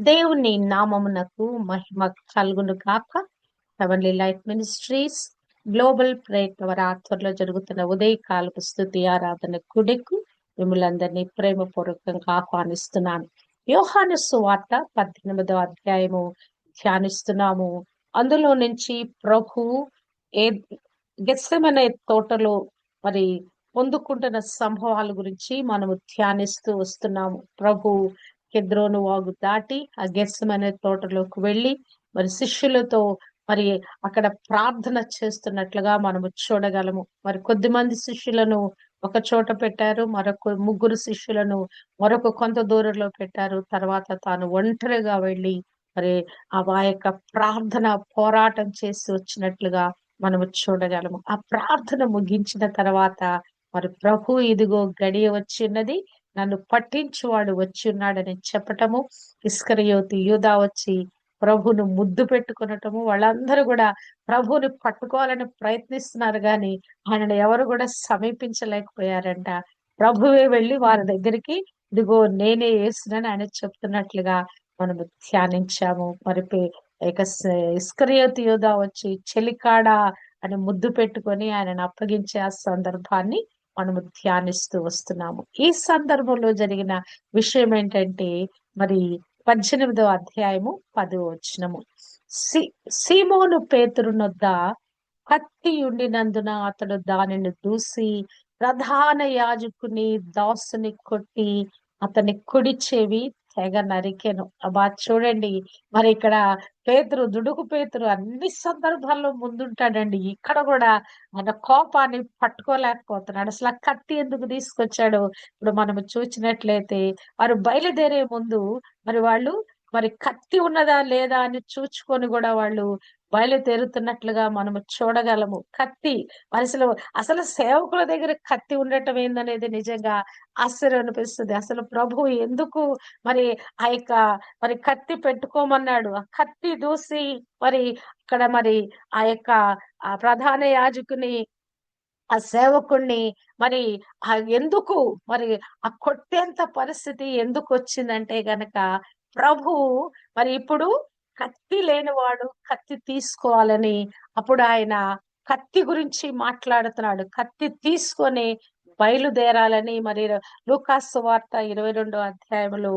దేవుని నామమునకు మహిమ కలుగును గాక. Heavenly life ministries global prayer వారి ఆధ్వర్యంలో జరుగుతున్న ఉదయకాలపు స్తుతి ఆరాధన కుడికు మిమ్మల్ందరినీ ప్రేమపూర్వకంగా ఆహ్వానిస్తున్నాను. యోహాను సువార్త 18వ అధ్యాయము ధ్యానిస్తున్నాము. అందులో నుంచి ప్రభు ఏ గెత్సెమనే తోటలో మరి పొందుకుంటున్న సంభవాల గురించి మనము ధ్యానిస్తూ వస్తున్నాము. ప్రభు కెద్రోను వాగు దాటి ఆ గెత్సెమనే తోటలోకి వెళ్ళి మరి శిష్యులతో మరి అక్కడ ప్రార్థన చేస్తున్నట్లుగా మనము చూడగలము. మరి కొద్దిమంది శిష్యులను ఒక చోట పెట్టారు, మరొక ముగ్గురు శిష్యులను మరొక కొంత దూరంలో పెట్టారు. తర్వాత తాను ఒంటరిగా వెళ్ళి మరి ఆ యొక్క ప్రార్థన పోరాటం చేసి వచ్చినట్లుగా మనము చూడగలము. ఆ ప్రార్థన ముగించిన తర్వాత మరి ప్రభు ఇదిగో గడియ వచ్చిన్నది, నన్ను పట్టించువాడు వచ్చి ఉన్నాడని చెప్పటము, ఇస్కరియోతు యూదా వచ్చి ప్రభును ముద్దు పెట్టుకునటము, వాళ్ళందరూ కూడా ప్రభుని పట్టుకోవాలని ప్రయత్నిస్తున్నారు గాని ఆయనను ఎవరు కూడా సమీపించలేకపోయారంట. ప్రభువే వెళ్ళి వారి దగ్గరికి ఇదిగో నేనే యేసునని ఆయన చెప్తున్నట్లుగా మనము ధ్యానించాము. మరి ఇక ఇస్కరియోతు యూదా వచ్చి చెలికాడా అని ముద్దు పెట్టుకొని ఆయనను అప్పగించే ఆ సందర్భాన్ని మనము ధ్యానిస్తూ వస్తున్నాము. ఈ సందర్భంలో జరిగిన విషయం ఏంటంటే మరి 18వ అధ్యాయము 10వ వచనము. సీమోను పేతురు నొద్ద కత్తి ఉండినందున అతడు దానిని దూసి ప్రధాన యాజకుని దాసుని కొట్టి అతని కుడి చెవి తెగ నరికెను. అబ్బా చూడండి, మరి ఇక్కడ పేతురు దుడుకు పేతురు అన్ని సందర్భాల్లో ముందుంటాడండి. ఇక్కడ కూడా మన కోపాన్ని పట్టుకోలేకపోతున్నాడు. అసలు ఆ కత్తి ఎందుకు తీసుకొచ్చాడు ఇప్పుడు మనము చూసినట్లయితే, వారు బయలుదేరే ముందు మరి వాళ్ళు మరి కత్తి ఉన్నదా లేదా అని చూచుకొని కూడా వాళ్ళు బయలుదేరుతున్నట్లుగా మనము చూడగలము. కత్తి మరి అసలు సేవకుల దగ్గర కత్తి ఉండటం ఏందనేది నిజంగా ఆశ్చర్యం అనిపిస్తుంది. అసలు ప్రభు ఎందుకు మరి ఆ యొక్క మరి కత్తి పెట్టుకోమన్నాడు? ఆ కత్తి దూసి మరి అక్కడ మరి ఆ యొక్క ఆ ప్రధాన యాజకుని, ఆ సేవకుణ్ణి మరి ఎందుకు మరి ఆ కొట్టేంత పరిస్థితి ఎందుకు వచ్చిందంటే గనక ప్రభు మరి ఇప్పుడు కత్తి లేనివాడు కత్తి తీసుకోవాలని అప్పుడు ఆయన కత్తి గురించి మాట్లాడుతున్నాడు. కత్తి తీసుకొని బయలుదేరాలని. మరి లూకాసు సువార్త 22వ అధ్యాయంలో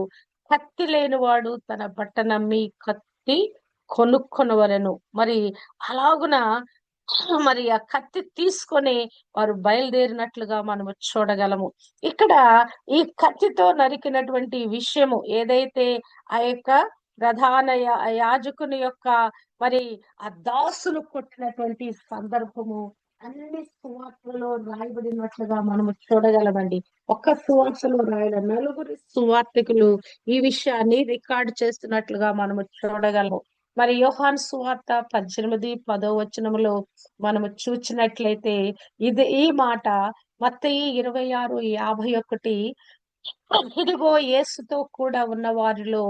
కత్తి లేనివాడు తన బట్ట నమ్మి కత్తి కొనుక్కొనవలెను. మరి అలాగున మరి ఆ కత్తి తీసుకొని వారు బయలుదేరినట్లుగా మనము చూడగలము. ఇక్కడ ఈ కత్తితో నరికినటువంటి విషయము ఏదైతే ఆ యొక్క ప్రధాన యాజకుని యొక్క మరి ఆ దాసులు కొట్టినటువంటి సందర్భము అన్ని సువార్తలలో రాయబడినట్లుగా మనము చూడగలమండి. ఒక్క సువార్తలో రాయడం, నలుగురు సువార్తికులు ఈ విషయాన్ని రికార్డు చేస్తున్నట్లుగా మనము చూడగలము. మరి యోహాను సువార్త 18-10 వచనములో మనము చూచినట్లయితే ఈ మాట మత్తయి 26:51, ఇదిగో యేసుతో కూడా ఉన్న వారిలో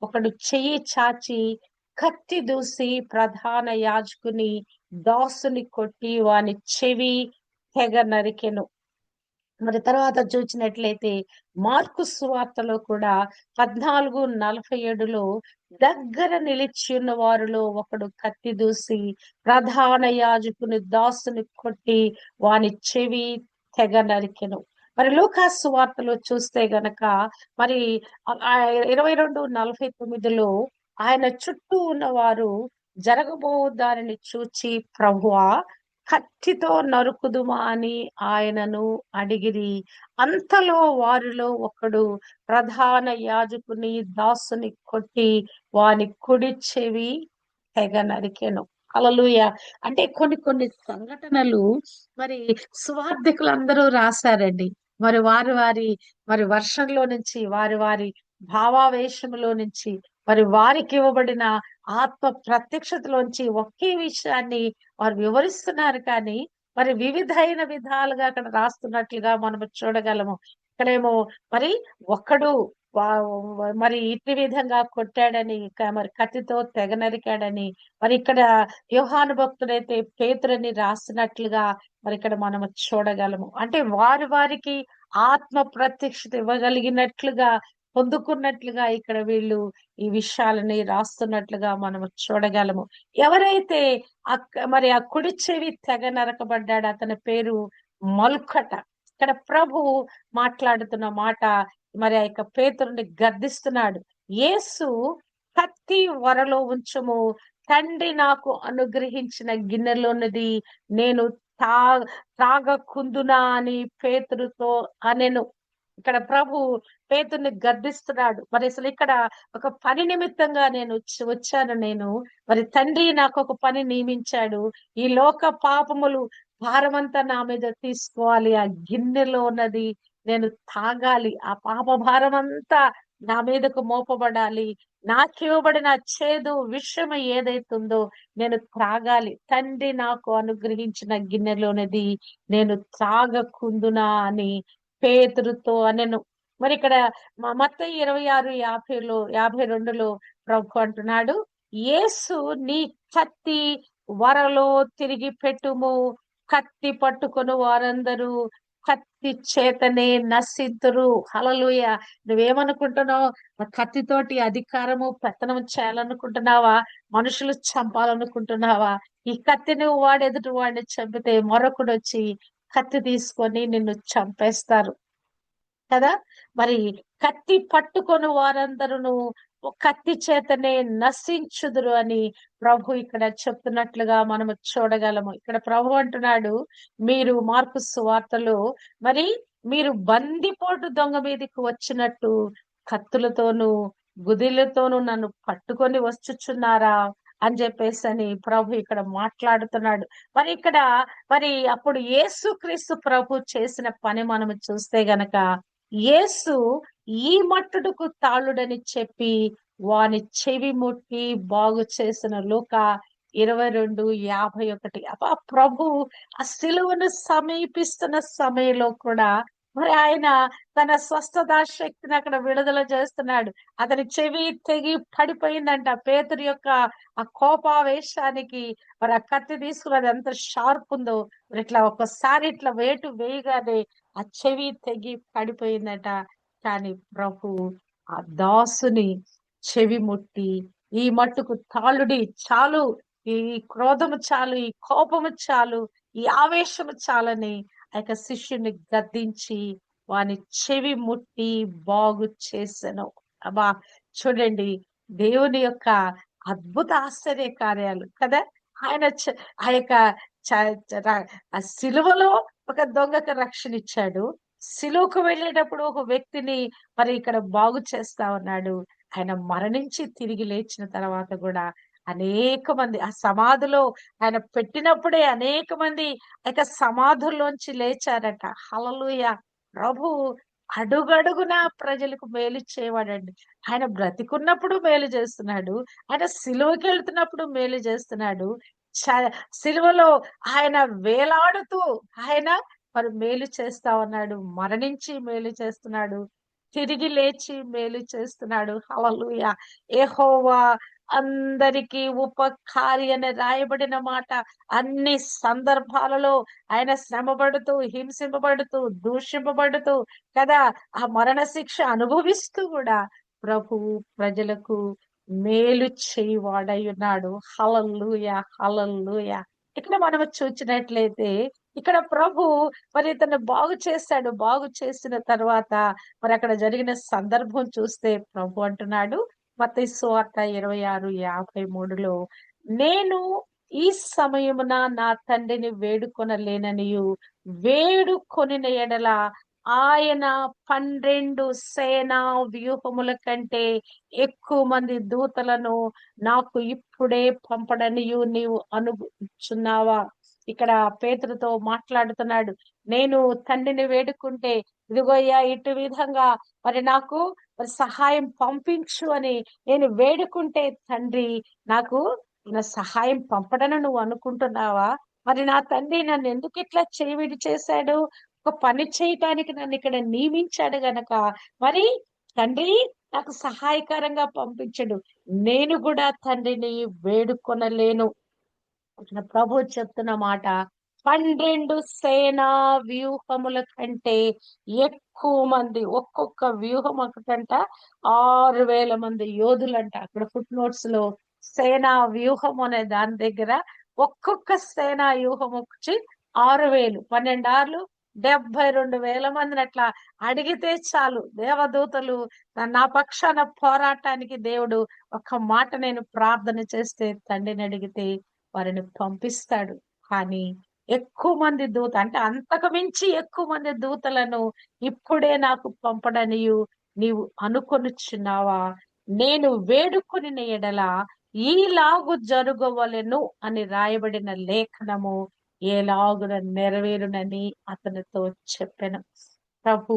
ఒకడు చెయ్యి చాచి కత్తి దూసి ప్రధాన యాజకుని దాసుని కొట్టి వాని చెవి తెగ నరికెను. మరి తర్వాత చూసినట్లయితే మార్కు సువార్తలో కూడా 14:47లో దగ్గర నిలిచి ఉన్న వారిలో ఒకడు కత్తి దూసి ప్రధాన యాజకుని దాసుని కొట్టి వాని చెవి తెగ నరికెను. మరి లూకాసు సువార్తలో చూస్తే గనక మరి 22:49లో ఆయన చుట్టూ ఉన్నవారు జరగబో దానిని చూచి ప్రభువా కత్తితో నరుకుదుమా అని ఆయనను అడిగిరి. అంతలో వారిలో ఒకడు ప్రధాన యాజకుని దాసుని కొట్టి వాని కుడి చెవి తెగ నరికెను. హల్లెలూయా. అంటే కొన్ని కొన్ని సంఘటనలు మరి సువార్థికులందరూ రాశారండి. మరి వారి వారి మరి వర్షంలో నుంచి, వారి వారి భావావేశంలో నుంచి, మరి వారికి ఇవ్వబడిన ఆత్మ ప్రత్యక్షతలోంచి ఒకే విషయాన్ని వారు వివరిస్తున్నారు. కానీ మరి వివిధైన విధాలుగా అక్కడ రాస్తున్నట్లుగా మనము చూడగలము. ఇక్కడేమో మరి ఒక్కడు మరి ఇట్టి విధంగా కొట్టాడని, మరి కత్తితో తెగ నరికాడని, మరి ఇక్కడ యోహాను భక్తుడైతే పేతురని రాసినట్లుగా మరి ఇక్కడ మనము చూడగలము. అంటే వారి వారికి ఆత్మ ప్రత్యక్షత ఇవ్వగలిగినట్లుగా పొందుకున్నట్లుగా ఇక్కడ వీళ్ళు ఈ విషయాలని రాస్తున్నట్లుగా మనం చూడగలము. ఎవరైతే మరి ఆ కుడి చెవి తెగ నరకబడ్డాడు, అతని పేరు మల్కట. ఇక్కడ ప్రభు మాట్లాడుతున్న మాట, మరి ఆ యొక్క పేతురుని గద్దిస్తున్నాడు. యేసు కత్తి వరలో ఉంచుము, తండ్రి నాకు అనుగ్రహించిన గిన్నెలోనిది నేను తా త్రాగకుందునా అని పేతురుతో అనెను. ఇక్కడ ప్రభు పేతుర్ని గద్దిస్తున్నాడు. మరి అసలు ఇక్కడ ఒక పని నిమిత్తంగా నేను వచ్చాను. నేను మరి తండ్రి నాకు ఒక పని నియమించాడు. ఈ లోక పాపములు భారమంతా నా మీద తీసుకోవాలి. ఆ గిన్నెలో ఉన్నది నేను తాగాలి. ఆ పాప భారం అంతా నా మీదకు మోపబడాలి. నాకివ్వబడిన చేదు విషయం ఏదైతుందో నేను త్రాగాలి. తండ్రి నాకు అనుగ్రహించిన గిన్నెలోనది నేను త్రాగకుందునా అని పేతురుతో అనెను. మరి ఇక్కడ మత్తయి 26:52లో ప్రభు అంటున్నాడు, యేసు నీ కత్తి వరలో తిరిగి పెట్టుము, కత్తి పట్టుకొని వారందరూ కత్తి చేతనే నశింతురు. హల్లెలూయా. నువ్వేమనుకుంటున్నావు? కత్తితోటి అధికారము పెత్తనం చేయాలనుకుంటున్నావా? మనుషులు చంపాలనుకుంటున్నావా? ఈ కత్తి నువ్వు ఎదుటి వాడిని చంపితే మరొకడు వచ్చి కత్తి తీసుకొని నిన్ను చంపేస్తారు కదా. మరి కత్తి పట్టుకొని వారందరూ కత్తి చేతనే నశించుదురు అని ప్రభు ఇక్కడ చెప్తున్నట్లుగా మనము చూడగలము. ఇక్కడ ప్రభు అంటున్నాడు, మీరు మార్కు సువార్తలో మరి మీరు బందిపోటు దొంగ మీదకి వచ్చినట్టు కత్తులతోనూ గుదిలతోనూ నన్ను పట్టుకొని వచ్చుచున్నారా అని చెప్పేసి ప్రభు ఇక్కడ మాట్లాడుతున్నాడు. మరి ఇక్కడ మరి అప్పుడు యేసుక్రీస్తు ప్రభు చేసిన పని మనము చూస్తే గనక, యేసు ఈ మట్టుడుకు తాళుడని చెప్పి వాని చెవి ముట్టి బాగు చేసిన లూకా 22:51. అబ్బా, ప్రభు ఆ సిలువను సమీపిస్తున్న సమయంలో కూడా మరి ఆయన తన స్వస్థత శక్తిని అక్కడ విడుదల చేస్తున్నాడు. అతని చెవి తెగి పడిపోయిందంట. పేతురు యొక్క ఆ కోపావేశానికి మరి ఆ కత్తి తీసుకున్నది ఎంత షార్ప్ ఉందో, మరి ఇట్లా ఒక్కసారి ఇట్లా వేటు వేయగానే ఆ చెవి తెగి పడిపోయిందట. కానీ ప్రభు ఆ దాసుని చెవి ముట్టి, ఈ మట్టుకు తాళుడి చాలు, ఈ క్రోధము చాలు, ఈ కోపము చాలు, ఈ ఆవేశము చాలని ఆ యొక్క శిష్యుని గద్దించి వాని చెవి ముట్టి బాగు చేసెను. అబ్బా, చూడండి దేవుని యొక్క అద్భుత ఆశ్చర్య కార్యాలు కదా. ఆయన ఆ యొక్క ఆ సిలువలో ఒక దొంగకు రక్షణ ఇచ్చాడు. సిలువకు వెళ్ళేటప్పుడు ఒక వ్యక్తిని మరి ఇక్కడ బాగు చేస్తా ఉన్నాడు. ఆయన మరణించి తిరిగి లేచిన తర్వాత కూడా అనేక మంది ఆ సమాధిలో ఆయన పెట్టినప్పుడే అనేక మంది ఇక సమాధుల్లోంచి లేచారట. హల్లెలూయా. ప్రభు అడుగడుగున ప్రజలకు మేలు చేయవాడండి. ఆయన బ్రతికున్నప్పుడు మేలు చేస్తున్నాడు. ఆయన సిలువకి వెళ్తున్నప్పుడు మేలు చేస్తున్నాడు. సిలువలో ఆయన వేలాడుతూ ఆయన మరి మేలు చేస్తా ఉన్నాడు. మరణించి మేలు చేస్తున్నాడు. తిరిగి లేచి మేలు చేస్తున్నాడు. హల్లెలూయా. యెహోవా అందరికీ ఉపకారి అని రాయబడిన మాట. అన్ని సందర్భాలలో ఆయన శ్రమపడుతూ, హింసింపబడుతూ, దూషింపబడుతూ కదా, ఆ మరణ శిక్ష అనుభవిస్తూ కూడా ప్రభువు ప్రజలకు మేలు చేయువాడై ఉన్నాడు. హల్లెలూయా, హల్లెలూయా. ఇక్కడ మనం చూచినట్లయితే ఇక్కడ ప్రభు మరి ఇతను బాగు చేశాడు. బాగు చేసిన తర్వాత మరి అక్కడ జరిగిన సందర్భం చూస్తే ప్రభు అంటున్నాడు, మత్తయి సువార్త 26:53లో, నేను ఈ సమయమున నా తండ్రిని వేడుకొనలేననియు, వేడుకొనిన ఎడల ఆయన 12 సేనా వ్యూహముల కంటే ఎక్కువ మంది దూతలను నాకు ఇప్పుడే పంపడనియు నీవు అనుచున్నావా. ఇక్కడ పేతురుతో మాట్లాడుతున్నాడు. నేను తండ్రిని వేడుకుంటే ఇదిగోయ్యా ఇటు విధంగా మరి నాకు మరి సహాయం పంపించు అని నేను వేడుకుంటే తండ్రి నాకు నా సహాయం పంపడని నువ్వు అనుకుంటున్నావా? మరి నా తండ్రి నన్ను ఎందుకు ఇట్లా చేయవిడి చేశాడు? ఒక పని చేయటానికి నన్ను ఇక్కడ నియమించాడు గనక మరి తండ్రి నాకు సహాయకరంగా పంపించడు. నేను కూడా తండ్రిని వేడుకొనలేను. ప్రభు చెప్తున్న మాట 12 సేనా వ్యూహముల కంటే ఎక్కువ మంది, ఒక్కొక్క వ్యూహం ఒకటంట 6,000 మంది యోధులంట. అక్కడ ఫుట్ నోట్స్ లో సేనా వ్యూహం అనే దాని దగ్గర ఒక్కొక్క సేనా వ్యూహం వచ్చి 6,000, 12 ఆర్లు 72,000 మందిని అట్లా అడిగితే చాలు. దేవదూతలు నా పక్షాన పోరాటానికి దేవుడు ఒక మాట నేను ప్రార్థన చేస్తే తండ్రిని అడిగితే వారిని పంపిస్తాడు. కానీ ఎక్కువ మంది దూత అంటే అంతకు మించి ఎక్కువ మంది దూతలను ఇప్పుడే నాకు పంపడనియు నీవు అనుకొనుచున్నావా? నేను వేడుకొని ఎడల ఈలాగు జరుగవలెను అని రాయబడిన లేఖనము ఏలాగున నెరవేరునని అతనితో చెప్పాను. ప్రభు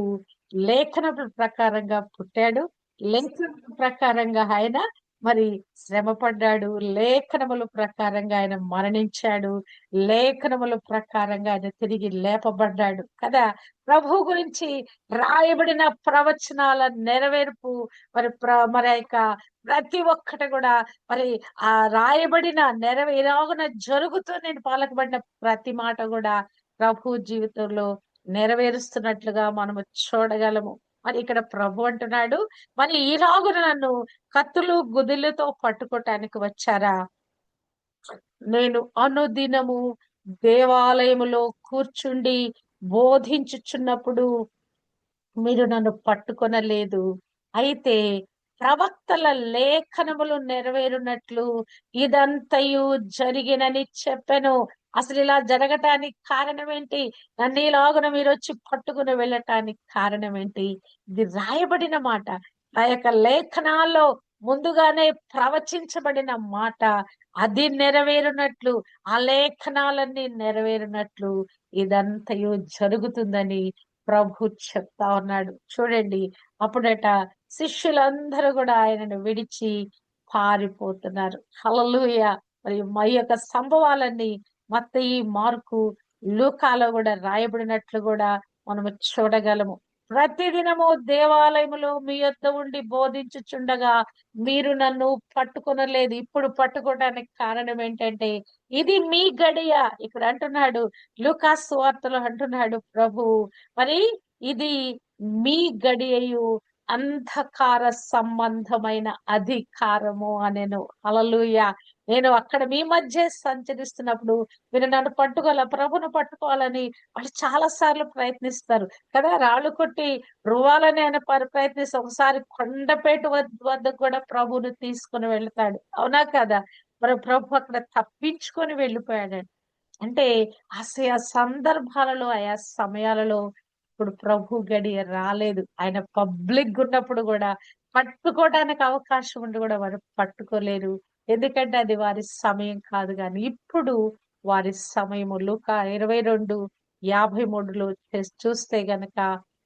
లేఖనముల ప్రకారంగా పుట్టాడు, లేఖనముల ప్రకారంగా ఆయన మరి శ్రమ పడ్డాడు, లేఖనముల ప్రకారంగా ఆయన మరణించాడు, లేఖనముల ప్రకారంగా ఆయన తిరిగి లేపబడ్డాడు కదా. ప్రభు గురించి రాయబడిన ప్రవచనాల నెరవేర్పు మరి ప్రతి ఒక్కటి కూడా మరి ఆ రాయబడిన ఎలాగున జరుగుతూ నేను పలకబడిన ప్రతి మాట కూడా ప్రభు జీవితంలో నెరవేరుస్తున్నట్లుగా మనము చూడగలము. మరి ఇక్కడ ప్రభు అంటున్నాడు, మరి ఈలాగున నన్ను కత్తులు గుదిలతో పట్టుకోటానికి వచ్చారా? నేను అనుదినము దేవాలయములో కూర్చుండి బోధించుచున్నప్పుడు మీరు నన్ను పట్టుకొనలేదు. అయితే ప్రవక్తల లేఖనములు నెరవేరునట్లు ఇదంతయు జరిగినని చెప్పెను. అసలు ఇలా జరగటానికి కారణం ఏంటి? నన్ను ఇలాగున మీరు వచ్చి పట్టుకుని వెళ్ళటానికి కారణం ఏంటి? ఇది రాయబడిన మాట, ఆ యొక్క లేఖనాల్లో ముందుగానే ప్రవచించబడిన మాట. అది నెరవేరునట్లు, ఆ లేఖనాలన్నీ నెరవేరునట్లు ఇదంతయు జరుగుతుందని ప్రభు చెప్తా ఉన్నాడు. చూడండి, అప్పుడట శిష్యులందరూ కూడా ఆయనను విడిచి పారిపోతున్నారు. హల్లెలూయా. మరి మా యొక్క సంభవాలన్నీ మత్తయి, మార్కు, లూకాలో కూడా రాయబడినట్లు కూడా మనము చూడగలము. ప్రతిదినము దేవాలయములో మీ యొద్ద ఉండి బోధించుచుండగా మీరు నన్ను పట్టుకొనలేదు. ఇప్పుడు పట్టుకోవడానికి కారణం ఏంటంటే ఇది మీ గడియ. ఇక్కడ అంటున్నాడు, లూకాసు సువార్తలో అంటున్నాడు ప్రభు, మరి ఇది మీ గడియయు అంధకార సంబంధమైన అధికారము అనెను. హల్లెలూయా. నేను అక్కడ మీ మధ్య సంచరిస్తున్నప్పుడు మీరు నన్ను ప్రభును పట్టుకోవాలని వాళ్ళు చాలా సార్లు ప్రయత్నిస్తారు కదా. రాళ్ళు కొట్టి రువాలని ఆయన ప్రయత్నిస్తే ఒకసారి కొండపేట వద్దకు కూడా ప్రభువును తీసుకుని వెళ్తాడు. అవునా కదా? మరి ప్రభు అక్కడ తప్పించుకొని వెళ్ళిపోయాడు. అంటే ఆ సందర్భాలలో, ఆయా సమయాలలో ఇప్పుడు ప్రభు గడియ రాలేదు. ఆయన పబ్లిక్ ఉన్నప్పుడు కూడా పట్టుకోవడానికి అవకాశం ఉండి కూడా వారు పట్టుకోలేరు. ఎందుకంటే అది వారి సమయం కాదు. కానీ ఇప్పుడు వారి సమయము. లూకా 22:53లో చూస్తే గనక,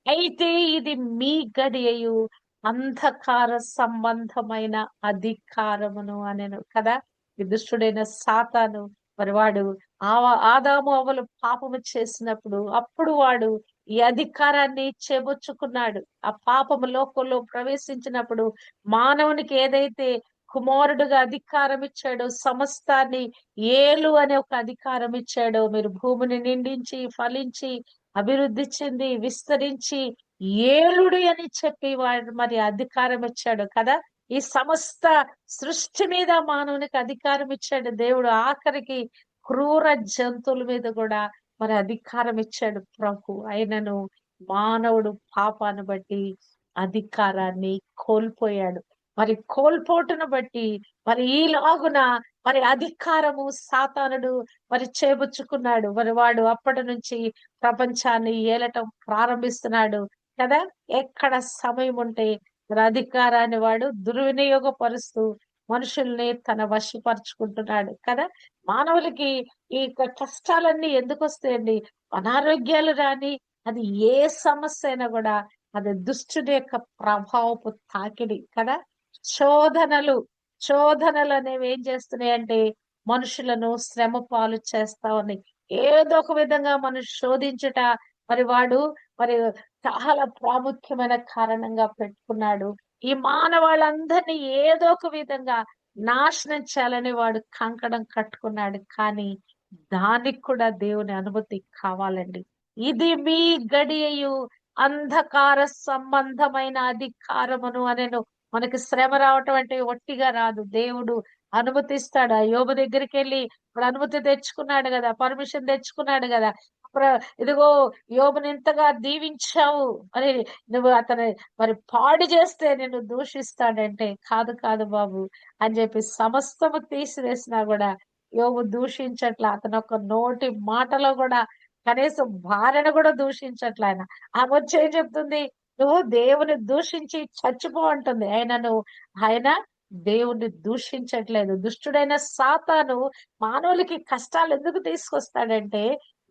అయితే ఇది మీ గడియయు అంధకార సంబంధమైన అధికారమును అనెను కదా. ఈ దుష్టుడైన సాతాను మరి వాడు ఆదాము అవ్వలు పాపము చేసినప్పుడు అప్పుడు వాడు ఈ అధికారాన్ని చేబుచ్చుకున్నాడు. ఆ పాపము లోకంలో ప్రవేశించినప్పుడు మానవునికి ఏదైతే కుమారుడుగా అధికారం ఇచ్చాడో, సమస్తాన్ని ఏలు అనే ఒక అధికారం ఇచ్చాడో, మీరు భూమిని నిండించి ఫలించి అభివృద్ధి చెంది విస్తరించి ఏలుడు అని చెప్పి వాడు మరి అధికారం ఇచ్చాడు కదా. ఈ సమస్త సృష్టి మీద మానవునికి అధికారం ఇచ్చాడు దేవుడు. ఆఖరికి క్రూర జంతువుల మీద కూడా మరి అధికారం ఇచ్చాడు ప్రభు. అయినను మానవుడు పాపాన్ని బట్టి అధికారాన్ని కోల్పోయాడు. మరి కోల్పోటును బట్టి మరి ఈలాగున మరి అధికారము సాతానుడు మరి చేబుచ్చుకున్నాడు. మరి వాడు అప్పటి నుంచి ప్రపంచాన్ని ఏలటం ప్రారంభిస్తున్నాడు కదా. ఎక్కడ సమయం ఉంటే మరి అధికారాన్ని వాడు దుర్వినియోగపరుస్తూ మనుషుల్ని తన వశపరుచుకుంటున్నాడు కదా. మానవులకి ఈ కష్టాలన్నీ ఎందుకు వస్తాయండి? అనారోగ్యాలు రాని, అది ఏ సమస్య అయినా కూడా అది దుష్టుడి యొక్క ప్రభావపు తాకిడి కదా. శోధనలు శోధనలు అనేవి ఏం చేస్తున్నాయి అంటే మనుషులను శ్రమ పాలు చేస్తా ఉన్నాయి. ఏదో ఒక విధంగా మనం శోధించుట మరి వాడు మరి చాలా ప్రాముఖ్యమైన కారణంగా పెట్టుకున్నాడు. ఈ మానవాళ్ళందరినీ ఏదో ఒక విధంగా నాశనం చేయాలని వాడు కంకణం కట్టుకున్నాడు. కానీ దానికి కూడా దేవుని అనుమతి కావాలండి. ఇది మీ గడియయు అంధకార సంబంధమైన అధికారమును అనెను. మనకి శ్రమ రావటం అంటే ఒట్టిగా రాదు. దేవుడు అనుమతిస్తాడు. ఆ యోబు దగ్గరికెళ్ళి ఇప్పుడు అనుమతి తెచ్చుకున్నాడు గదా! పర్మిషన్ తెచ్చుకున్నాడు గదా! ప్ర ఇదిగో యోబుని ఇంతగా దీవించావు. మరి నువ్వు అతని మరి పాడు చేస్తే నిన్ను దూషిస్తాడంటే, కాదు కాదు బాబు అని చెప్పి సమస్తము తీసివేసినా గూడా యోబు దూషించట్ల. అతనొక నోటి మాటలో గూడా కనీసం భార్యను గూడా దూషించట్ల ఆయన. ఆమొచ్చి ఏం చెప్తుంది? "నువ్వు దేవుని దూషించి చచ్చిపో" అంటుంది. ఆయన దేవుణ్ణి దూషించట్లేదు. దుష్టుడైన సాతాను మానవులకి కష్టాలు ఎందుకు తీసుకొస్తాడంటే,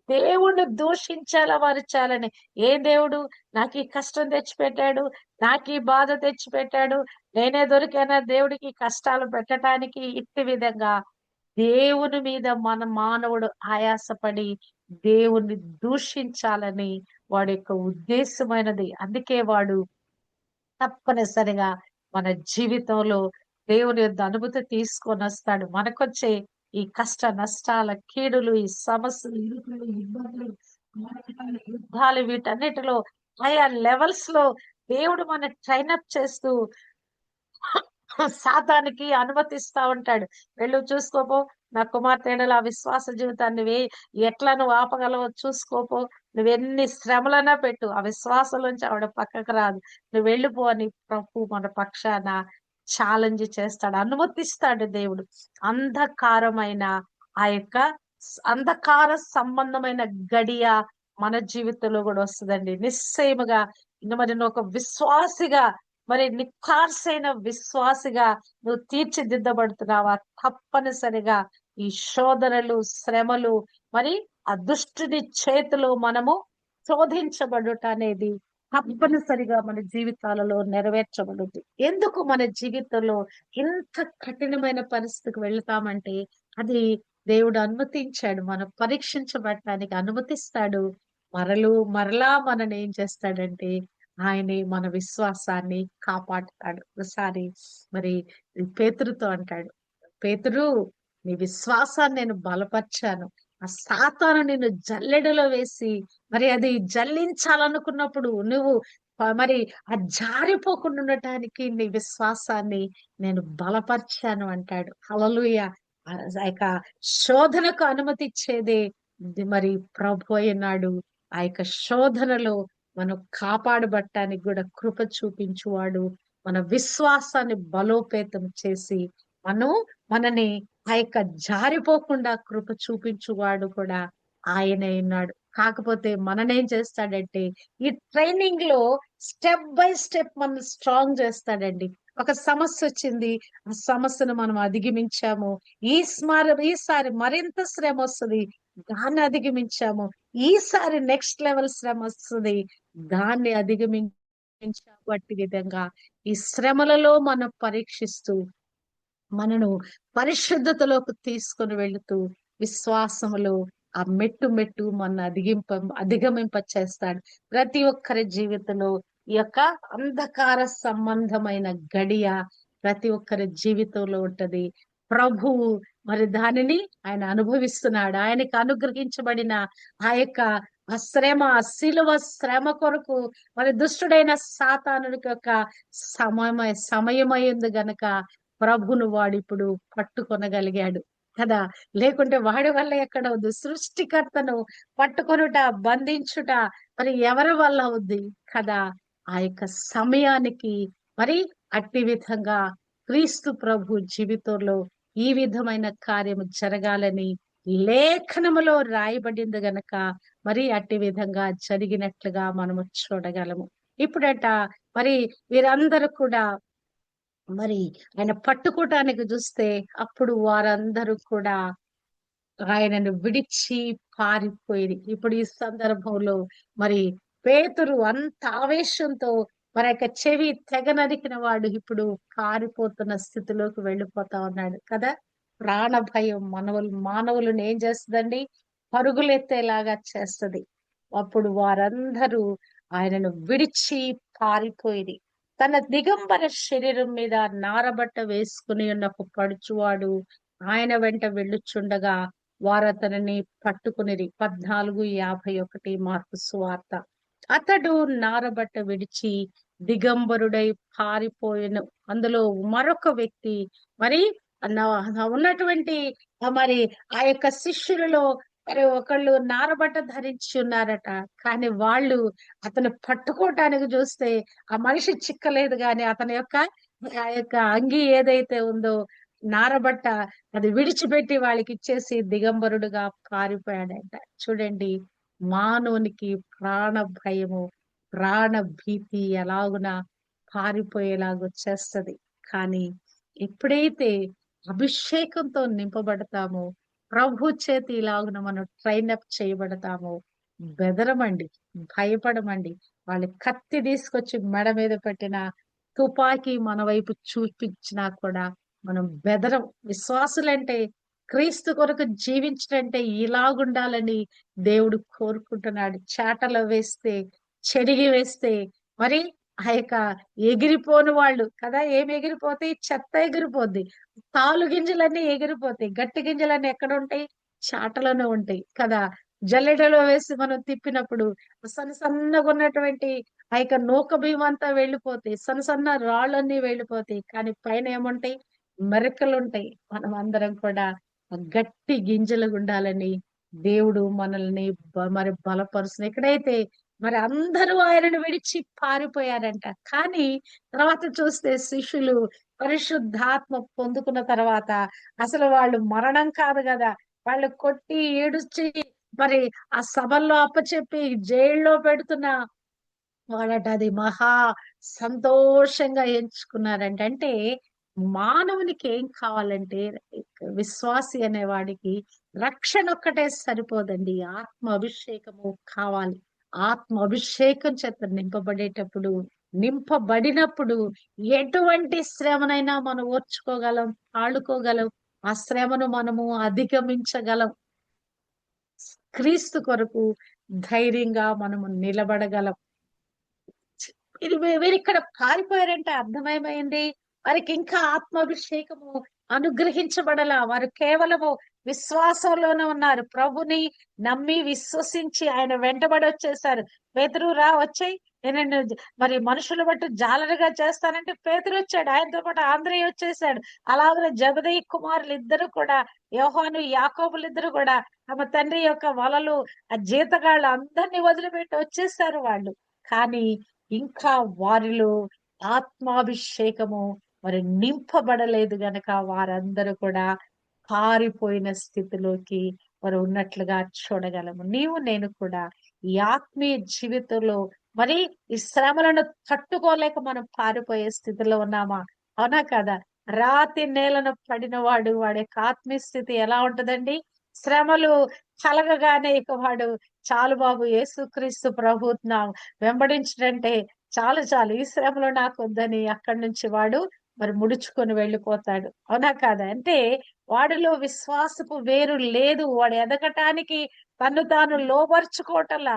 దేవుణ్ణి దూషించాలని. ఏ దేవుడు నాకీ కష్టం తెచ్చిపెట్టాడు, నాకీ బాధ తెచ్చిపెట్టాడు, నేనే దొరికానా దేవుడికి కష్టాలు పెట్టటానికి, ఇట్టి విధంగా దేవుని మీద మన మానవుడు ఆయాసపడి దేవుణ్ణి దూషించాలని వాడి యొక్క ఉద్దేశమైనది. అందుకే వాడు తప్పనిసరిగా మన జీవితంలో దేవుని యొద్ద అనుమతి తీసుకొనొస్తాడు. మనకొచ్చే ఈ కష్ట నష్టాల, కీడులు, ఈ సమస్యలు, ఇరుకులు, ఇబ్బందులు, పోరాటాలు, యుద్ధాలు వీటన్నిటిలో ఆయా లెవెల్స్ లో దేవుడు మన ట్రైన్ అప్ చేస్తూ సాతానికి అనుమతిస్తా ఉంటాడు. వెళ్ళు చూసుకోపో, నా కుమార్తె ఎడల ఆ విశ్వాస జీవితాన్ని ఎట్లా నువ్వు ఆపగలవో చూసుకోపో. నువ్వెన్ని శ్రమలన్నా పెట్టు. ఆ విశ్వాసంలోంచి ఆవిడ పక్కకు రాదు. నువ్వు వెళ్ళిపో అని ప్రభు మన పక్షాన ఛాలెంజ్ చేస్తాడు. అనుమతిస్తాడు దేవుడు. అంధకారమైన ఆ యొక్క అంధకార సంబంధమైన గడియ మన జీవితంలో కూడా వస్తదండి. నిశ్చయముగా మరి నువ్వు ఒక విశ్వాసిగా మరి నిఖార్సైన విశ్వాసిగా నువ్వు తీర్చిదిద్దబడుతున్నావా? తప్పనిసరిగా ఈ శోధనలు, శ్రమలు, మరి ఆ దుష్టుని చేతిలో మనము శోధించబడుట అనేది తప్పనిసరిగా మన జీవితాలలో నెరవేర్చబడుద్ది. ఎందుకు మన జీవితంలో ఇంత కఠినమైన పరిస్థితికి వెళ్తామంటే, అది దేవుడు అనుమతించాడు. మనం పరీక్షించబడటానికి అనుమతిస్తాడు. మరలా మనని ఏం చేస్తాడంటే ఆయనే మన విశ్వాసాన్ని కాపాడుతాడు. ఒకసారి మరి పేతురుతో అంటాడు, పేతురు నీ విశ్వాసాన్ని నేను బలపరిచాను. ఆ సాతాను నిన్ను జల్లెడలో వేసి మరి అది జల్లించాలనుకున్నప్పుడు నువ్వు మరి ఆ జారిపోకుండా ఉండటానికి నీ విశ్వాసాన్ని నేను బలపరిచాను అంటాడు. హల్లెలూయా. ఆ యొక్క శోధనకు అనుమతి ఇచ్చేదే మరి ప్రభు అయినాడు. ఆ యొక్క శోధనలో మనం కాపాడబట్టానికి కూడా కృప చూపించువాడు. మన విశ్వాసాన్ని బలోపేతం చేసి మనం మనని ఆ యొక్క జారిపోకుండా కృప చూపించువాడు కూడా ఆయనే ఉన్నాడు. కాకపోతే మననేం చేస్తాడంటే ఈ ట్రైనింగ్ లో స్టెప్ బై స్టెప్ మనం స్ట్రాంగ్ చేస్తాడండి. ఒక సమస్య వచ్చింది, ఆ సమస్యను మనం అధిగమించాము. ఈసారి మరింత శ్రమ వస్తుంది, దాన్ని అధిగమించాము. ఈసారి నెక్స్ట్ లెవెల్ శ్రమ వస్తుంది, దాన్ని అధిగమించబట్టి విధంగా ఈ శ్రమలలో మనం పరీక్షిస్తూ మనను పరిశుద్ధతలోకి తీసుకొని వెళుతూ విశ్వాసములో ఆ మెట్టు మన అధిగమింప చేస్తాడు. ప్రతి ఒక్కరి జీవితంలో ఈ యొక్క అంధకార సంబంధమైన గడియ ప్రతి ఒక్కరి జీవితంలో ఉంటది. ప్రభువు మరి దానిని ఆయన అనుభవిస్తున్నాడు. ఆయనకి అనుగ్రహించబడిన ఆ యొక్క ఆ శ్రమ, ఆ శిలువ శ్రమ కొరకు మరి దుష్టుడైన సాతానునికి యొక్క సమయమైంది గనక ప్రభును వాడిప్పుడు పట్టుకొనగలిగాడు కదా. లేకుంటే వాడి వల్ల ఎక్కడ అవుద్ది? సృష్టికర్తను పట్టుకొనుట, బంధించుట మరి ఎవరి వల్ల అవుద్ది కదా. ఆ యొక్క సమయానికి మరి అట్టి విధంగా క్రీస్తు ప్రభు జీవితంలో ఈ విధమైన కార్యము జరగాలని లేఖనములో రాయబడింది గనక మరి అట్టి విధంగా జరిగినట్లుగా మనము చూడగలము. ఇప్పుడట మరి వీరందరూ కూడా మరి ఆయన పట్టుకోటానికి చూస్తే అప్పుడు వారందరూ కూడా ఆయనను విడిచి పారిపోయి. ఇప్పుడు ఈ సందర్భంలో మరి పేతురు అంత ఆవేశంతో మరి యొక్క చెవి తెగ నరికిన వాడు ఇప్పుడు పారిపోతున్న స్థితిలోకి వెళ్ళిపోతా ఉన్నాడు కదా. ప్రాణ భయం మానవులను ఏం చేస్తుందండి? పరుగులెత్తేలాగా చేస్తది. అప్పుడు వారందరూ ఆయనను విడిచి పారిపోయి తన దిగంబర శరీరం మీద నారబట్ట వేసుకుని ఉన్న ఒక పడుచువాడు ఆయన వెంట వెళ్ళుచుండగా వారు అతనిని పట్టుకునిరి. 14:51 మార్కు సువార్త. అతడు నారబట్ట విడిచి దిగంబరుడై పారిపోయిన. అందులో మరొక వ్యక్తి మరి ఉన్నటువంటి మరి ఆ యొక్క శిష్యులలో మరి ఒకళ్ళు నారబట్ట ధరించి ఉన్నారట. కానీ వాళ్ళు అతను పట్టుకోవటానికి చూస్తే ఆ మనిషి చిక్కలేదు, గాని అతని యొక్క ఆ యొక్క అంగి ఏదైతే ఉందో నారబట్ట అది విడిచిపెట్టి వాళ్ళకి ఇచ్చేసి దిగంబరుడుగా పారిపోయాడంట. చూడండి, మానవునికి ప్రాణ భయము, ప్రాణ భీతి ఎలాగున పారిపోయేలాగొచ్చేస్తది. కానీ ఎప్పుడైతే అభిషేకంతో నింపబడతామో, ప్రభు చేతి ఇలాగున మనం ట్రైన్ అప్ చేయబడతామో, బెదరమండి, భయపడమండి. వాళ్ళు కత్తి తీసుకొచ్చి మెడ మీద పెట్టిన, తుపాకీ మన వైపు చూపించినా కూడా మనం బెదరం. విశ్వాసులంటే, క్రీస్తు కొరకు జీవించడంటే ఇలాగుండాలని దేవుడు కోరుకుంటున్నాడు. చాటలో వేస్తే, చెరిగి వేస్తే మరి ఆ యొక్క ఎగిరిపోని వాళ్ళు కదా, ఏమి ఎగిరిపోతాయి? చెత్త ఎగిరిపోద్ది. తాలు గింజలన్నీ ఎగిరిపోతాయి. గట్టి గింజలన్నీ ఎక్కడ ఉంటాయి? చాటలోనే ఉంటాయి కదా. జల్లెడలో వేసి మనం తిప్పినప్పుడు సన్న సన్నగా ఉన్నటువంటి ఆ యొక్క నూక బియ్యం అంతా వెళ్ళిపోతాయి. సన్న సన్న రాళ్ళన్నీ వెళ్ళిపోతాయి. కానీ పైన ఏముంటాయి? మెరకలుంటాయి. మనం అందరం కూడా గట్టి గింజలుగా ఉండాలని దేవుడు మనల్ని మరి బలపరుస్తుంది. ఎక్కడైతే మరి అందరూ ఆయనను విడిచి పారిపోయారంట. కానీ తర్వాత చూస్తే శిష్యులు పరిశుద్ధాత్మ పొందుకున్న తర్వాత అసలు వాళ్ళు మరణం కాదు కదా, వాళ్ళు కొట్టి ఏడుచి మరి ఆ సభల్లో అప్పచెప్పి జైల్లో పెడుతున్న వాళ్ళట అది మహా సంతోషంగా ఎంచుకున్నారంట. అంటే మానవునికి ఏం కావాలంటే, విశ్వాసి అనే వాడికి రక్షణ ఒక్కటే సరిపోదండి, ఆత్మ అభిషేకము కావాలి. ఆత్మ అభిషేకం చేత నింపబడినప్పుడు ఎటువంటి శ్రమనైనా మనం ఓర్చుకోగలం, తాళుకోగలం. ఆ శ్రమను మనము అధిగమించగలం. క్రీస్తు కొరకు ధైర్యంగా మనము నిలబడగలం. వీరిక్కడ పారిపోయారంటే అర్థమేమైంది? వారికి ఇంకా ఆత్మాభిషేకము అనుగ్రహించబడలా. వారు కేవలము విశ్వాసంలోనే ఉన్నారు. ప్రభుని నమ్మి విశ్వసించి ఆయన వెంటబడి వచ్చేసారు. పేతురు, రా వచ్చేయ్, నేను మరి మనుషులు బట్టి జాలరుగా చేస్తానంటే పేతురు వచ్చాడు. ఆయనతో పాటు ఆంద్రేయ వచ్చేసాడు. అలాగే జబదయి కుమారులు ఇద్దరు కూడా, యోహాను యాకోబులు ఇద్దరు కూడా తమ తండ్రి యొక్క వలలు, ఆ జీతగాళ్ళు అందరినీ వదిలిపెట్టి వచ్చేసారు వాళ్ళు. కానీ ఇంకా వారిలో ఆత్మాభిషేకము మరి నింపబడలేదు గనక వారందరూ కూడా పారిపోయిన స్థితిలోకి వారు ఉన్నట్లుగా చూడగలము. నీవు నేను కూడా ఈ ఆత్మీయ జీవితంలో మరి ఈ శ్రమలను తట్టుకోలేక మనం పారిపోయే స్థితిలో ఉన్నామా? అవునా కదా? రాతి నేలను పడిన వాడి యొక్క ఆత్మీయ స్థితి ఎలా ఉంటదండి? శ్రమలు కలగగానే ఇక వాడు చాలు బాబు, యేసుక్రీస్తు ప్రభు వెంబడించడంటే చాలు చాలు, ఈ శ్రమలో నాకు వద్దని అక్కడి నుంచి వాడు మరి ముడుచుకొని వెళ్ళిపోతాడు. అవునా కాదా? అంటే వాడిలో విశ్వాసపు వేరు లేదు. వాడు ఎదగటానికి తను తాను లోబర్చుకోవటంలా.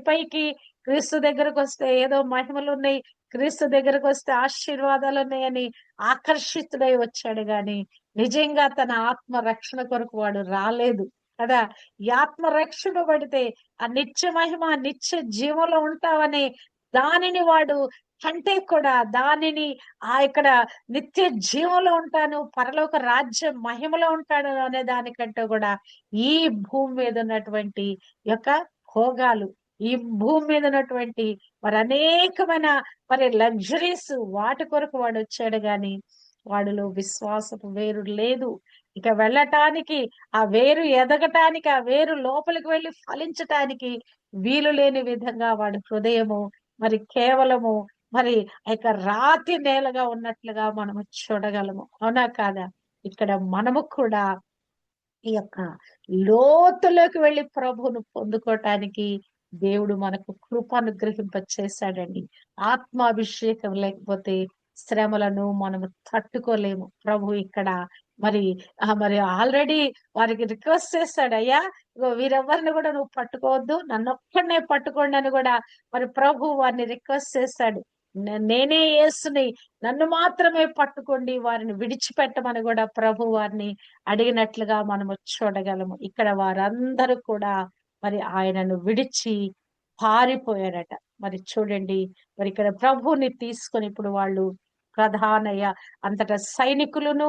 పైకి క్రీస్తు దగ్గరకు వస్తే ఏదో మహిమలు ఉన్నాయి, క్రీస్తు దగ్గరకు వస్తే ఆశీర్వాదాలు ఉన్నాయని ఆకర్షితుడై వచ్చాడు గాని నిజంగా తన ఆత్మ రక్షణ కొరకు వాడు రాలేదు కదా. ఈ ఆత్మ రక్షింపబడితే ఆ నిత్య మహిమ, నిత్య జీవంలో ఉంటావనే దానిని వాడు కంటే కూడా, దానిని ఇక్కడ నిత్య జీవంలో ఉంటాను, పరలోక రాజ్య మహిమలో ఉంటాడు అనే దానికంటే కూడా ఈ భూమి మీద ఉన్నటువంటి యొక్క భోగాలు, ఈ భూమి మీద ఉన్నటువంటి మరి అనేకమైన మరి లగ్జరీస్, వాటి కొరకు వాడు వచ్చాడు గాని వాడిలో విశ్వాసపు వేరు లేదు. ఇక వెళ్ళటానికి, ఆ వేరు ఎదగటానికి, ఆ వేరు లోపలికి వెళ్ళి ఫలించటానికి వీలు లేని విధంగా వాడి హృదయము మరి కేవలము మరి రాతి నేలగా ఉన్నట్లుగా మనము చూడగలము. అవునా కాదా? ఇక్కడ మనము కూడా ఈ యొక్క లోతులోకి వెళ్ళి ప్రభువును పొందుకోవటానికి దేవుడు మనకు కృప అనుగ్రహింప చేశాడండి. ఆత్మాభిషేకం లేకపోతే శ్రమలను మనము తట్టుకోలేము. ప్రభు ఇక్కడ మరి మరి ఆల్రెడీ వారికి రిక్వెస్ట్ చేశాడు, అయ్యా వీరెవరిని కూడా నువ్వు పట్టుకోవద్దు, నన్నొక్కడనే పట్టుకోండి అని కూడా మరి ప్రభు వారిని రిక్వెస్ట్ చేశాడు. నేనే యేసుని, నన్ను మాత్రమే పట్టుకోండి, వారిని విడిచిపెట్టమని కూడా ప్రభు వారిని అడిగినట్లుగా మనము చూడగలము. ఇక్కడ వారందరూ కూడా మరి ఆయనను విడిచి పారిపోయారట. మరి చూడండి, మరి ఇక్కడ ప్రభువుని తీసుకొని ఇప్పుడు వాళ్ళు అంతటా సైనికులను,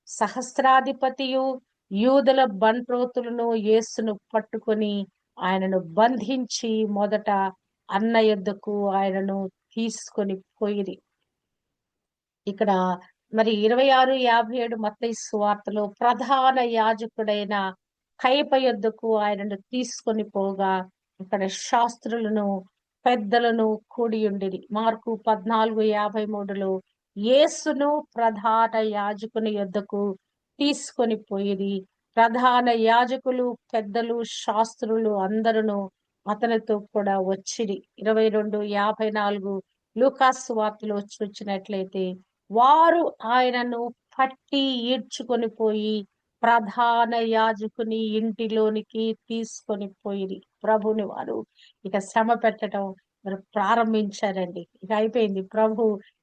సహస్రాధిపతియు, యూదుల బంట్రోతులను యేసును పట్టుకొని ఆయనను బంధించి మొదట అన్న యొద్దకు ఆయనను తీసుకొని పోయిరి. ఇక్కడ మరి 26:57 మత్తయి సువార్తలో ప్రధాన యాజకుడైన కయప యొద్దకు ఆయనను తీసుకొని పోగా ఇక్కడ శాస్త్రులను, పెద్దలను కూడి ఉండిరి. మార్కు 14:53లో యేసును ప్రధాన యాజకుని యొద్దకు తీసుకొని పోయిరి. ప్రధాన యాజకులు, పెద్దలు, శాస్త్రులు అందరూ అతనితో కూడా వచ్చిరి. 22:54 లూకాసు వార్తలో చూచినట్లయితే వారు ఆయనను పట్టి ఈడ్చుకొని పోయి ప్రధాన యాజకుని ఇంటిలోనికి తీసుకొని పోయిరి. ప్రభుని వారు ఇక శ్రమ పెట్టడం మరి ప్రారంభించారండి. ఇక అయిపోయింది. ప్రభు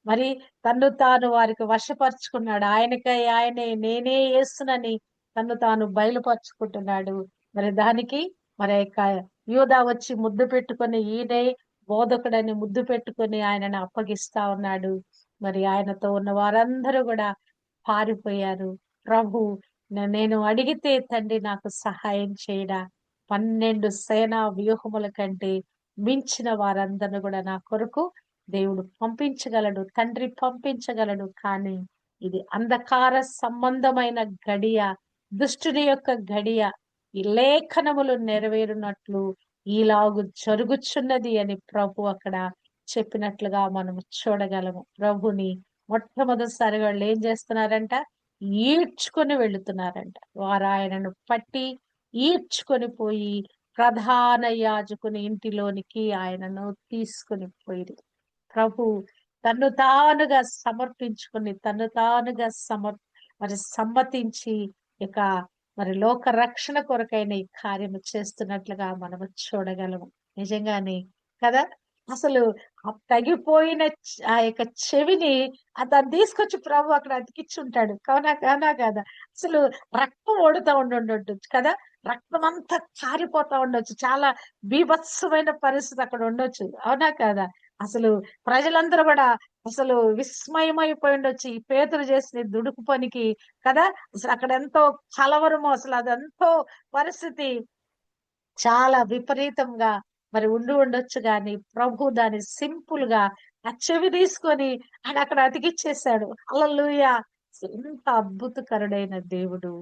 మరి తన్ను తాను వారికి వశపరుచుకున్నాడు. ఆయనకై ఆయనే, నేనే యేసునని తన్ను తాను బయలుపరుచుకుంటున్నాడు. మరి దానికి మరి యూదా వచ్చి ముద్దు పెట్టుకొని ఈయనే బోధకుడని ముద్దు పెట్టుకొని ఆయనను అప్పగిస్తా ఉన్నాడు. మరి ఆయనతో ఉన్న వారందరూ కూడా పారిపోయారు. ప్రభు నేను అడిగితే తండ్రి నాకు సహాయం చేయడా, 12 సేనా వ్యూహముల కంటే మించిన వారందరూ కూడా నా కొరకు దేవుడు పంపించగలడు, తండ్రి పంపించగలడు. కానీ ఇది అంధకార సంబంధమైన గడియ, దుష్టుని యొక్క గడియ. ఈ లేఖనములు నెరవేరునట్లు ఈలాగు జరుగుచున్నది అని ప్రభు అక్కడ చెప్పినట్లుగా మనము చూడగలము. ప్రభుని మొట్టమొదటిసారిగా వాళ్ళు ఏం చేస్తున్నారంట? ఈడ్చుకొని వెళుతున్నారంట. వారు ఆయనను పట్టి ఈడ్చుకొని పోయి ప్రధాన యాజకుని ఇంటిలోనికి ఆయనను తీసుకొని పోయి ప్రభు తన్ను తానుగా సమర్పించుకుని తన్ను తానుగా మరి సమ్మతించి ఇక మరి లోక రక్షణ కొరకైన ఈ కార్యము చేస్తున్నట్లుగా మనము చూడగలము. నిజంగానే కదా, అసలు ఆ తగిపోయిన ఆ యొక్క చెవిని అతను తీసుకొచ్చి ప్రభు అక్కడ అతికిచ్చి ఉంటాడు. కావునా కానా కదా, అసలు రక్తం ఓడుతూ ఉండొచ్చు కదా, రక్తం అంతా కారిపోతా ఉండొచ్చు, చాలా బీభత్సమైన పరిస్థితి అక్కడ ఉండొచ్చు. అవునా కదా, అసలు ప్రజలందరూ కూడా అసలు విస్మయమైపోయి ఉండొచ్చు ఈ పేతురు చేసిన దుడుకు పనికి కదా. అసలు అక్కడ ఎంతో కలవరము, అసలు అదంతో పరిస్థితి చాలా విపరీతంగా మరి ఉండొచ్చు. గాని ప్రభు దాన్ని సింపుల్ గా ఆ చెవి తీసుకొని ఆయన అక్కడ అతికిచ్చేశాడు. హల్లెలూయా! ఎంత అద్భుతకరుడైన దేవుడు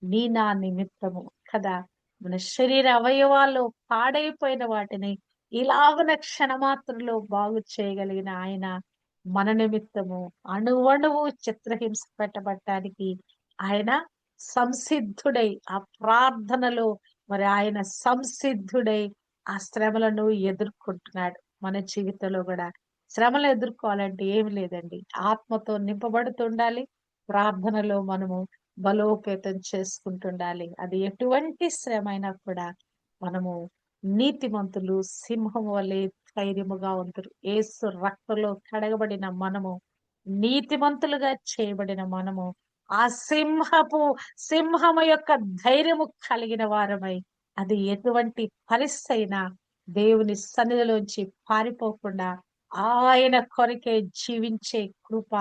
నీ నా నిమిత్తము కదా. మన శరీర అవయవాల్లో పాడైపోయిన వాటిని ఇలాగున క్షణమాత్రంలో బాగు చేయగలిగిన ఆయన మన నిమిత్తము అణువణువు చిత్రహింస పెట్టబట్టానికి ఆయన సంసిద్ధుడై ఆ ప్రార్థనలో మరి ఆయన సంసిద్ధుడై ఆ శ్రమలను ఎదుర్కొంటున్నాడు. మన జీవితంలో కూడా శ్రమలు ఎదుర్కోవాలంటే ఏమి లేదండి, ఆత్మతో నింపబడుతుండాలి, ప్రార్థనలో మనము బలోపేతం చేసుకుంటుండాలి. అది ఎటువంటి శ్రమ అయినా కూడా మనము నీతిమంతులు సింహం వలె ధైర్యముగా ఉంటారు. యేసు రక్తంలో కడగబడిన మనము, నీతిమంతులుగా చేయబడిన మనము ఆ సింహము యొక్క ధైర్యము కలిగిన వారమై అది ఎటువంటి పరిస్థితి అయినా దేవుని సన్నిధిలోంచి పారిపోకుండా ఆయన కొరకే జీవించే కృప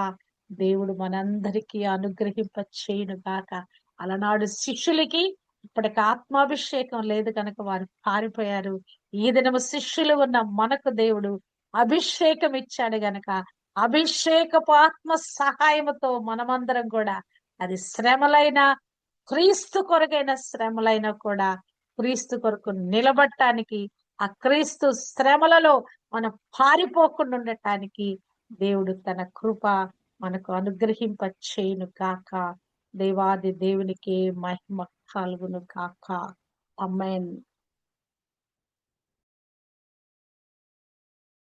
దేవుడు మనందరికీ అనుగ్రహింప చేయును గాక. అలనాడు శిష్యులకి ఇప్పటికి ఆత్మాభిషేకం లేదు కనుక వారు పారిపోయారు. ఈ దినము శిష్యులు ఉన్న మనకు దేవుడు అభిషేకం ఇచ్చాడు గనక అభిషేకపు ఆత్మ సహాయముతో మనమందరం కూడా అది శ్రమలైన క్రీస్తు కొరకైన శ్రమలైనా కూడా క్రీస్తు కొరకు నిలబడటానికి, ఆ క్రీస్తు శ్రమలలో మనం పారిపోకుండా ఉండటానికి దేవుడు తన కృప మనకు అనుగ్రహింప చేయును గాక. దేవాది దేవునికి మహిమ కలుగును గాక. ఆమేన్.